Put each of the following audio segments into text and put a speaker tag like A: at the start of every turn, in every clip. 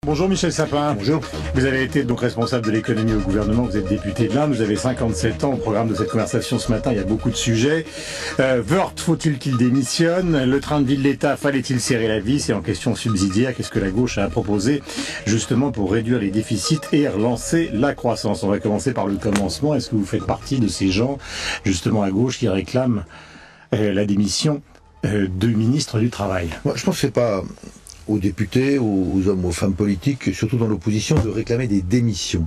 A: Bonjour Michel Sapin.
B: Bonjour.
A: Vous avez été donc responsable de l'économie au gouvernement, vous êtes député de l'Inde, vous avez 57 ans. Au programme de cette conversation ce matin, il y a beaucoup de sujets. Woerth, faut-il qu'il démissionne? Le train de vie de l'État, fallait-il serrer la vis? Et en question subsidiaire, qu'est-ce que la gauche a proposé justement pour réduire les déficits et relancer la croissance? On va commencer par le commencement. Est-ce que vous faites partie de ces gens, justement à gauche, qui réclament la démission du ministre du Travail?
B: Moi, je pense que c'est pas aux députés, aux hommes, aux femmes politiques, surtout dans l'opposition, de réclamer des démissions.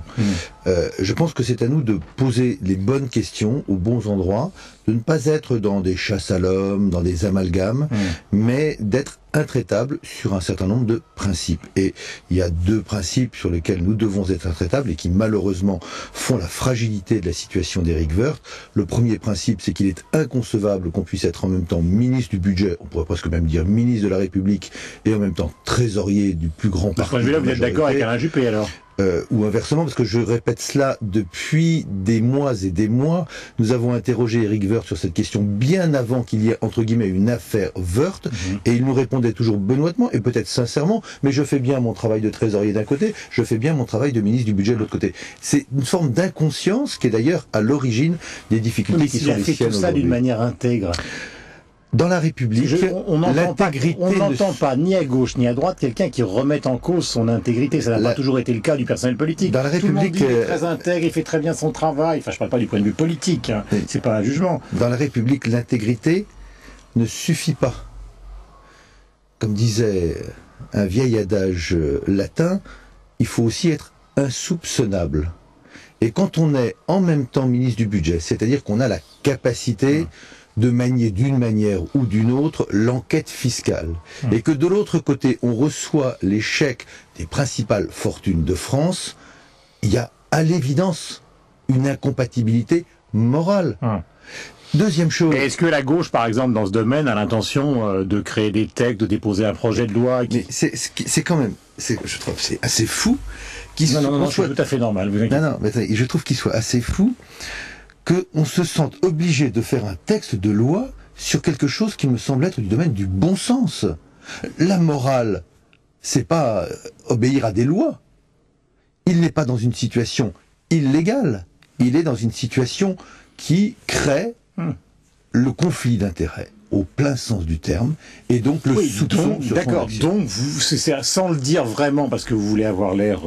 B: Je pense que c'est à nous de poser les bonnes questions aux bons endroits, de ne pas être dans des chasses à l'homme, dans des amalgames, mais d'être intraitable sur un certain nombre de principes. Et il y a deux principes sur lesquels nous devons être intraitables et qui malheureusement font la fragilité de la situation d'Éric Woerth. Le premier principe, c'est qu'il est inconcevable qu'on puisse être en même temps ministre du budget, on pourrait presque même dire ministre de la République, et en même temps trésorier du plus grand parti.
A: Là, vous êtes d'accord avec Alain Juppé alors?
B: Ou inversement, parce que je répète cela depuis des mois et des mois. Nous avons interrogé Éric Woerth sur cette question bien avant qu'il y ait, entre guillemets, une affaire Woerth, et il nous répondait toujours benoîtement, et peut-être sincèrement, mais je fais bien mon travail de trésorier d'un côté, je fais bien mon travail de ministre du budget de l'autre côté. C'est une forme d'inconscience qui est d'ailleurs à l'origine des difficultés qui sont les siennes aujourd'hui.
A: Mais s'il a fait tout ça d'une manière intègre.
B: Dans la République,
A: on n'entend pas ni à gauche ni à droite quelqu'un qui remette en cause son intégrité. Ça n'a pas toujours été le cas du personnel politique.
B: Dans la République,
A: tout le monde dit, il est très intègre, il fait très bien son travail. Enfin, je parle pas du point de vue politique, hein. C'est pas un jugement.
B: Dans la République, l'intégrité ne suffit pas. Comme disait un vieil adage latin, il faut aussi être insoupçonnable. Et quand on est en même temps ministre du budget, c'est-à-dire qu'on a la capacité de manier d'une manière ou d'une autre l'enquête fiscale. Et que de l'autre côté, on reçoit les chèques des principales fortunes de France, il y a à l'évidence une incompatibilité morale. Deuxième chose...
A: Est-ce que la gauche, par exemple, dans ce domaine, a l'intention de créer des textes, de déposer un projet de loi
B: Mais c'est quand même... Je trouve c'est assez fou...
A: Non, c'est tout à fait normal.
B: Non, mais je trouve qu'il soit assez fou qu'on se sente obligé de faire un texte de loi sur quelque chose qui me semble être du domaine du bon sens. La morale, c'est pas obéir à des lois. Il n'est pas dans une situation illégale. Il est dans une situation qui crée le conflit d'intérêts au plein sens du terme, et donc le soupçon sur son action.
A: Donc, c'est sans le dire vraiment, parce que vous voulez avoir l'air,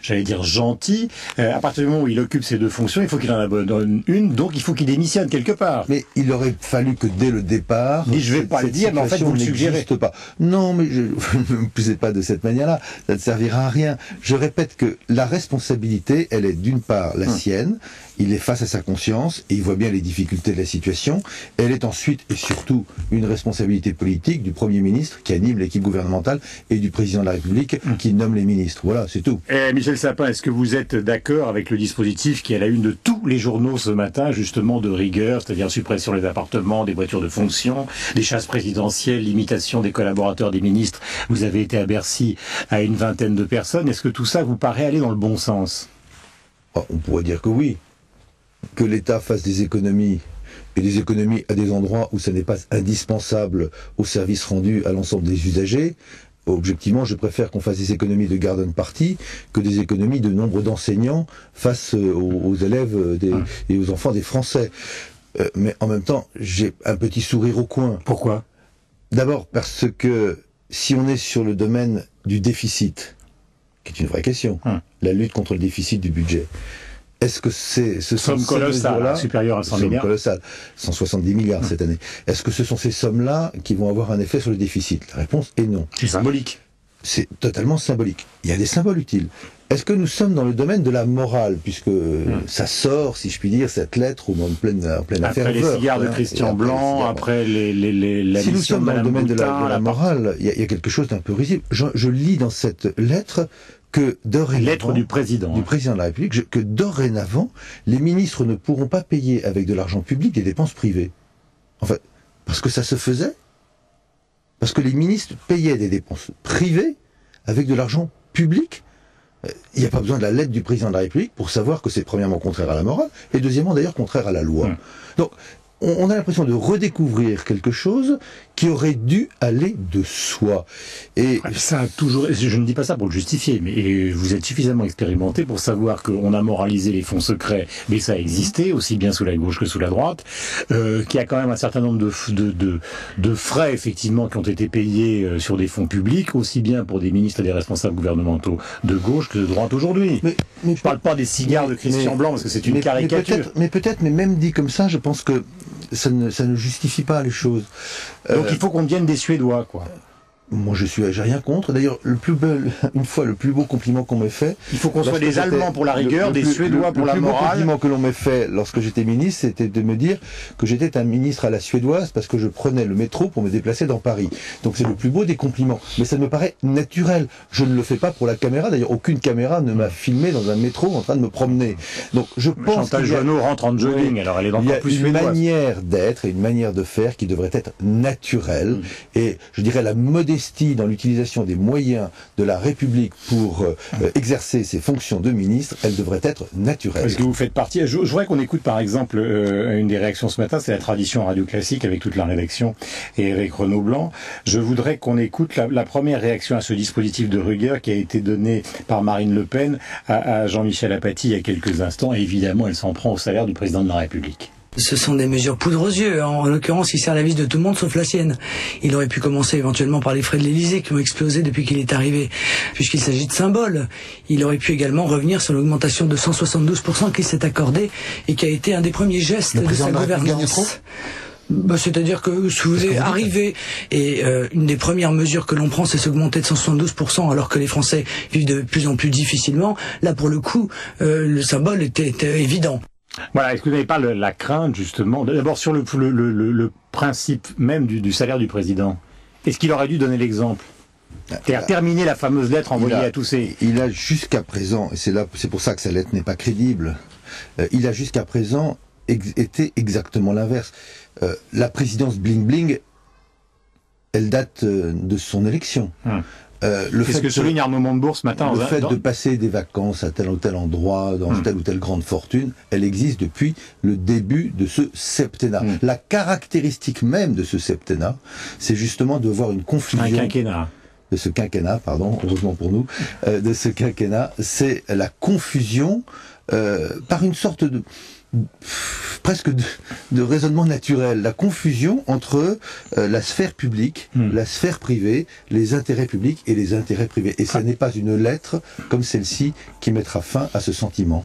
A: j'allais dire, gentil, à partir du moment où il occupe ces deux fonctions, il faut qu'il en abandonne une, donc il faut qu'il démissionne quelque part.
B: Mais il aurait fallu que dès le départ...
A: Je vais pas le dire, mais en fait, vous le suggérez.
B: Pas. Non, mais ne me poussez pas de cette manière-là, ça ne servira à rien. Je répète que la responsabilité, elle est d'une part la sienne, il est face à sa conscience, et il voit bien les difficultés de la situation, elle est ensuite, et surtout, une responsabilité politique du Premier ministre qui anime l'équipe gouvernementale et du Président de la République qui nomme les ministres. Voilà, c'est tout.
A: Michel Sapin, est-ce que vous êtes d'accord avec le dispositif qui est à la une de tous les journaux ce matin, justement de rigueur, c'est-à-dire suppression des appartements, des voitures de fonction, des chasses présidentielles, limitation des collaborateurs des ministres? Vous avez été à Bercy à une vingtaine de personnes. Est-ce que tout ça vous paraît aller dans le bon sens?
B: On pourrait dire que oui. Que l'État fasse des économies, et des économies à des endroits où ça n'est pas indispensable au service rendu à l'ensemble des usagers. Objectivement, je préfère qu'on fasse des économies de garden party que des économies de nombre d'enseignants face aux élèves et aux enfants des Français. Mais en même temps, j'ai un petit sourire au coin.
A: Pourquoi?
B: D'abord parce que si on est sur le domaine du déficit, qui est une vraie question, la lutte contre le déficit du budget, est-ce que ce sont ces mesures-là,
A: supérieures à 100 milliards,
B: colossales, 170 milliards cette année, est-ce que ce sont ces sommes-là qui vont avoir un effet sur le déficit? La réponse est non.
A: C'est symbolique.
B: C'est totalement symbolique. Il y a des symboles utiles. Est-ce que nous sommes dans le domaine de la morale, puisque ça sort, si je puis dire, cette lettre en pleine affaire.
A: Après les cigares de Christian Blanc, après la
B: si nous sommes dans le domaine de la morale, il y a quelque chose d'un peu risible. Je lis dans cette lettre que dorénavant,
A: lettre du président
B: de la République, que dorénavant, les ministres ne pourront pas payer avec de l'argent public des dépenses privées. En fait, parce que ça se faisait, parce que les ministres payaient des dépenses privées avec de l'argent public. Il n'y a pas besoin de la lettre du président de la République pour savoir que c'est premièrement contraire à la morale, et deuxièmement d'ailleurs contraire à la loi. Donc, on a l'impression de redécouvrir quelque chose qui aurait dû aller de soi. Et
A: ça a toujours, je ne dis pas ça pour le justifier, mais vous êtes suffisamment expérimenté pour savoir qu'on a moralisé les fonds secrets, mais ça a existé, aussi bien sous la gauche que sous la droite, qu'il y a quand même un certain nombre de frais, effectivement, qui ont été payés sur des fonds publics, aussi bien pour des ministres et des responsables gouvernementaux de gauche que de droite aujourd'hui. Mais je parle pas des cigares de Christian Blanc, parce que c'est une caricature.
B: Mais même dit comme ça, je pense que ça ne justifie pas les choses.
A: Donc il faut qu'on devienne des Suédois, quoi.
B: Moi, j'ai rien contre. D'ailleurs, le plus beau compliment qu'on m'ait fait.
A: Il faut qu'on soit des Allemands pour la rigueur, des Suédois pour la morale. Le plus beau
B: compliment que l'on m'ait fait lorsque j'étais ministre, c'était de me dire que j'étais un ministre à la suédoise parce que je prenais le métro pour me déplacer dans Paris. Donc c'est le plus beau des compliments. Mais ça me paraît naturel. Je ne le fais pas pour la caméra. D'ailleurs, aucune caméra ne m'a filmé dans un métro en train de me promener. Donc je pense
A: Chantal Joanneau rentre en jogging, alors elle est encore plus suédoise.
B: Il y a une manière d'être et une manière de faire qui devrait être naturelle. Et je dirais la modestie dans l'utilisation des moyens de la République pour exercer ses fonctions de ministre, elle devrait être naturelle.
A: Parce que vous faites partie. Je voudrais qu'on écoute par exemple une des réactions ce matin, c'est la tradition Radio Classique avec toute la rédaction et Éric Renaud-Blanc. Je voudrais qu'on écoute la première réaction à ce dispositif de rigueur qui a été donné par Marine Le Pen à Jean-Michel Apathy il y a quelques instants. Et évidemment, elle s'en prend au salaire du président de la République.
C: Ce sont des mesures poudre aux yeux. En l'occurrence, il sert la vis de tout le monde sauf la sienne. Il aurait pu commencer éventuellement par les frais de l'Élysée qui ont explosé depuis qu'il est arrivé, puisqu'il s'agit de symboles. Il aurait pu également revenir sur l'augmentation de 172% qu'il s'est accordé et qui a été un des premiers gestes de sa gouvernance. C'est-à-dire que si vous êtes arrivé et une des premières mesures que l'on prend, c'est s'augmenter de 172% alors que les Français vivent de plus en plus difficilement. Là, pour le coup, le symbole était évident.
A: Voilà, est-ce que vous n'avez pas la crainte, justement, d'abord sur le principe même du salaire du président? Est-ce qu'il aurait dû donner l'exemple? C'est-à-dire terminer la fameuse lettre envoyée à tous ces...
B: Il a jusqu'à présent, et c'est pour ça que sa lettre n'est pas crédible, il a jusqu'à présent été exactement l'inverse. La présidence bling-bling, elle date de son élection.
A: C'est ce que souligne Arnaud Montebourg ce matin.
B: Le fait de passer des vacances à tel ou tel endroit, dans telle ou telle grande fortune, elle existe depuis le début de ce septennat. La caractéristique même de ce septennat, c'est justement de voir une confusion...
A: Un quinquennat.
B: De ce quinquennat, pardon, heureusement pour nous, de ce quinquennat, c'est la confusion par une sorte de... presque de raisonnement naturel, la confusion entre la sphère publique, la sphère privée, les intérêts publics et les intérêts privés. Et ce n'est pas une lettre comme celle-ci qui mettra fin à ce sentiment.